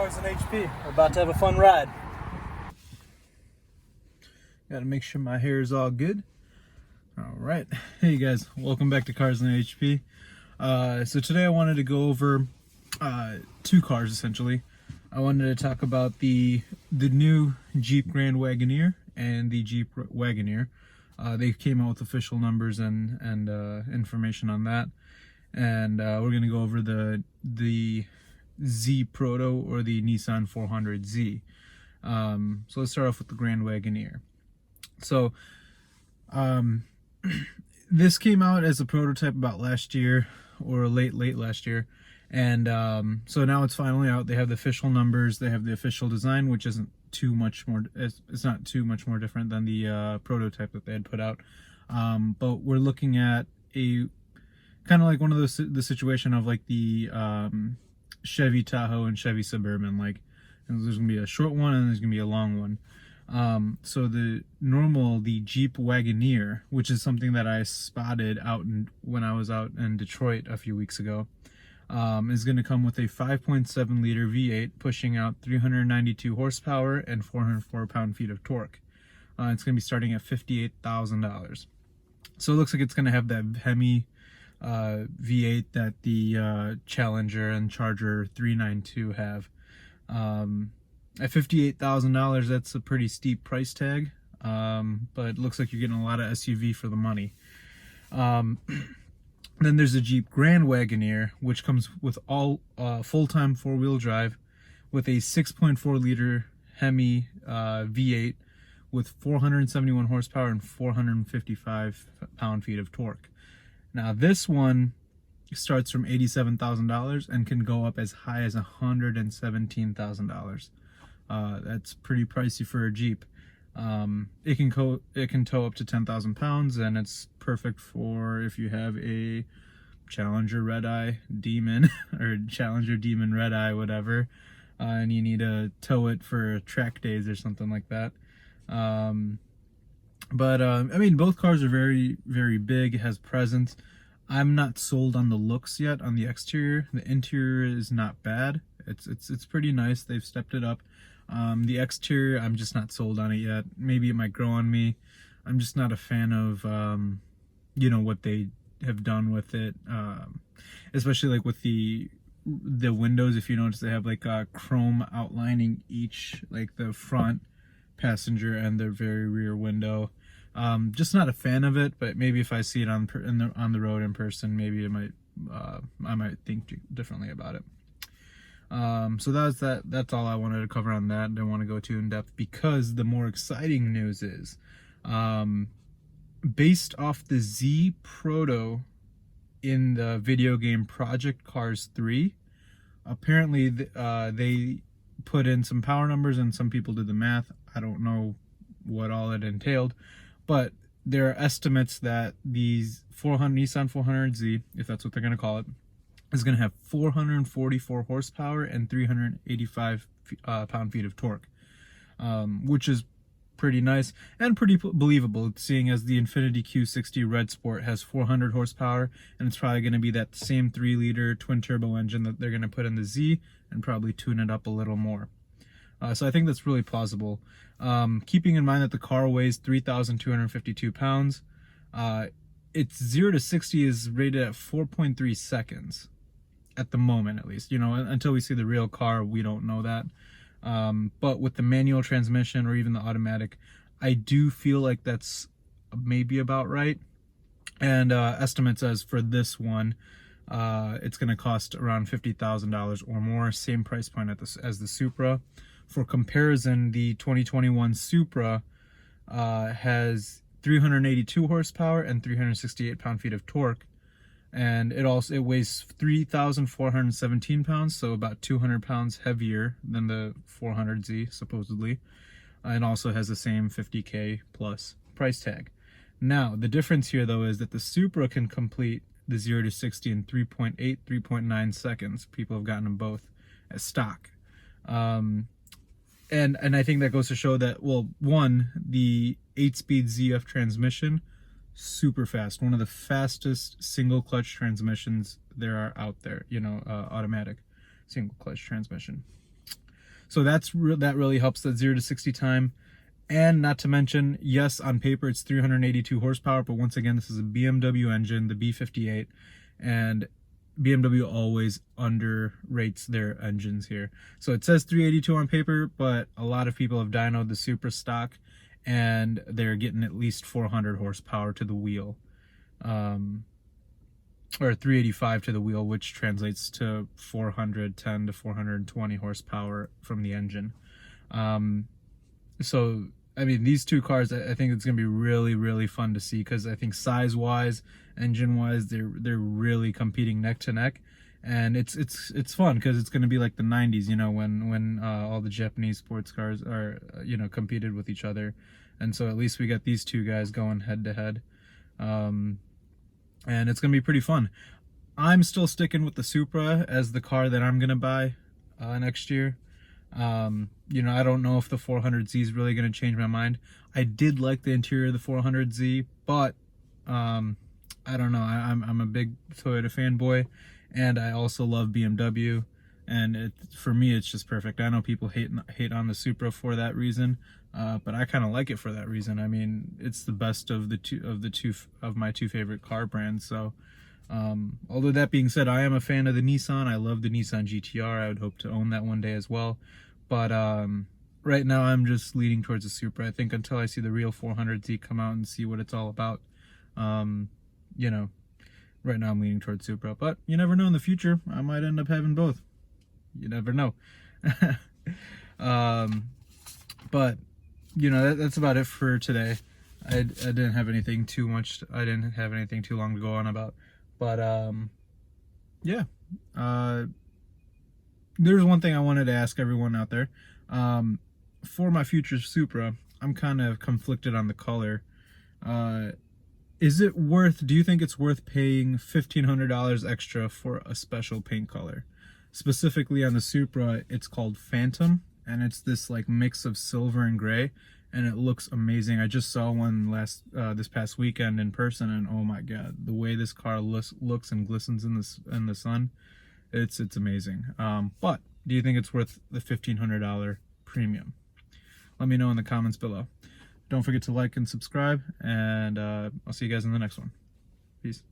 Cars and HP. We're about to have a fun ride. Got to make sure my hair is all good. All right. Hey guys, welcome back to Cars and HP. So today I wanted to go over two cars essentially. I wanted to talk about the new Jeep Grand Wagoneer and the Jeep Wagoneer. They came out with official numbers and information on that, and we're gonna go over the Z Proto or the Nissan 400z. So let's start off with the Grand Wagoneer. So this came out as a prototype about last year or late last year, and so now it's finally out. They have the official numbers, they have the official design, which isn't too much more, it's not too much more different than the prototype that they had put out, but we're looking at a kind of like one of those, the situation of like the Chevy Tahoe and Chevy Suburban. Like there's gonna be a short one and there's gonna be a long one. So the Jeep Wagoneer, which is something that I spotted when I was out in Detroit a few weeks ago, is going to come with a 5.7 liter V8 pushing out 392 horsepower and 404 pound-feet of torque. It's going to be starting at $58,000. So it looks like it's going to have that Hemi V8 that the Challenger and Charger 392 have. At $58,000, that's a pretty steep price tag, but it looks like you're getting a lot of SUV for the money. Then there's the Jeep Grand Wagoneer, which comes with all full-time four-wheel drive with a 6.4 liter Hemi V8 with 471 horsepower and 455 pound-feet of torque. Now this one starts from $87,000 and can go up as high as $117,000. That's pretty pricey for a Jeep. It can tow up to 10,000 pounds, and it's perfect for if you have a Challenger Red Eye Demon or Challenger Demon Red Eye, whatever, and you need to tow it for track days or something like that. I mean, both cars are very, very big. It has presence. I'm not sold on the looks yet on the exterior. The interior is not bad. It's pretty nice. They've stepped it up. The exterior, I'm just not sold on it yet. Maybe it might grow on me. I'm just not a fan of, you know, what they have done with it. Especially like with the windows. If you notice, they have like chrome outlining each, like the front passenger and the very rear window. Just not a fan of it, but maybe if I see it on the road in person, maybe it might, I might think differently about it. So that's all I wanted to cover on that. I don't want to go too in depth because the more exciting news is, based off the Z Proto in the video game Project Cars 3, apparently they put in some power numbers and some people did the math. I don't know what all it entailed, but there are estimates that these Nissan 400z, if that's what they're going to call it, is going to have 444 horsepower and 385 pound-feet of torque, which is pretty nice and pretty believable, seeing as the Infiniti Q60 Red Sport has 400 horsepower, and it's probably going to be that same 3-liter twin-turbo engine that they're going to put in the Z and probably tune it up a little more. So I think that's really plausible. Keeping in mind that the car weighs 3,252 pounds, its 0 to 60 is rated at 4.3 seconds. At the moment, at least, you know, until we see the real car, we don't know that. But with the manual transmission or even the automatic, I do feel like that's maybe about right. And estimates as for this one, it's going to cost around $50,000 or more, same price point as the Supra. For comparison, the 2021 Supra has 382 horsepower and 368 pound-feet of torque. And it weighs 3,417 pounds, so about 200 pounds heavier than the 400Z, supposedly. And also has the same $50K plus price tag. Now, the difference here, though, is that the Supra can complete the 0 to 60 in 3.9 seconds. People have gotten them both as stock. And I think that goes to show that, well, one, the 8-speed ZF transmission, super fast, one of the fastest single clutch transmissions there are out there, you know, automatic single clutch transmission. So that really helps that 0 to 60 time. And not to mention, yes, on paper it's 382 horsepower, but once again, this is a BMW engine, the B58, and BMW always underrates their engines here. So it says 382 on paper, but a lot of people have dynoed the Supra stock, and they're getting at least 400 horsepower to the wheel. Or 385 to the wheel, which translates to 410 to 420 horsepower from the engine. So, I mean, these two cars, I think it's going to be really, really fun to see, because I think size-wise, engine-wise, they're really competing neck to neck, and it's fun because it's going to be like the 90s, you know, when all the Japanese sports cars are, you know, competed with each other, and so at least we got these two guys going head to head. And it's going to be pretty fun. I'm still sticking with the Supra as the car that I'm going to buy next year. You know, I don't know if the 400Z is really going to change my mind. I did like the interior of the 400Z, but I don't know. I'm a big Toyota fanboy, and I also love BMW. And for me, it's just perfect. I know people hate on the Supra for that reason, but I kind of like it for that reason. I mean, it's the best of my two favorite car brands. So, although that being said, I am a fan of the Nissan. I love the Nissan GTR. I would hope to own that one day as well. But right now, I'm just leaning towards the Supra. I think until I see the real 400Z come out and see what it's all about, you know, right now I'm leaning towards Supra. But you never know, in the future, I might end up having both. You never know. But you know, that's about it for today. I didn't have anything too much. I didn't have anything too long to go on about. But yeah. There's one thing I wanted to ask everyone out there. For my future Supra, I'm kind of conflicted on the color. Do you think it's worth paying $1,500 extra for a special paint color? Specifically on the Supra, it's called Phantom, and it's this like mix of silver and gray, and it looks amazing. I just saw one this past weekend in person, and oh my god, the way this car looks and glistens in the sun, it's amazing. But do you think it's worth the $1,500 premium? Let me know in the comments below. Don't forget to like and subscribe, and I'll see you guys in the next one. Peace.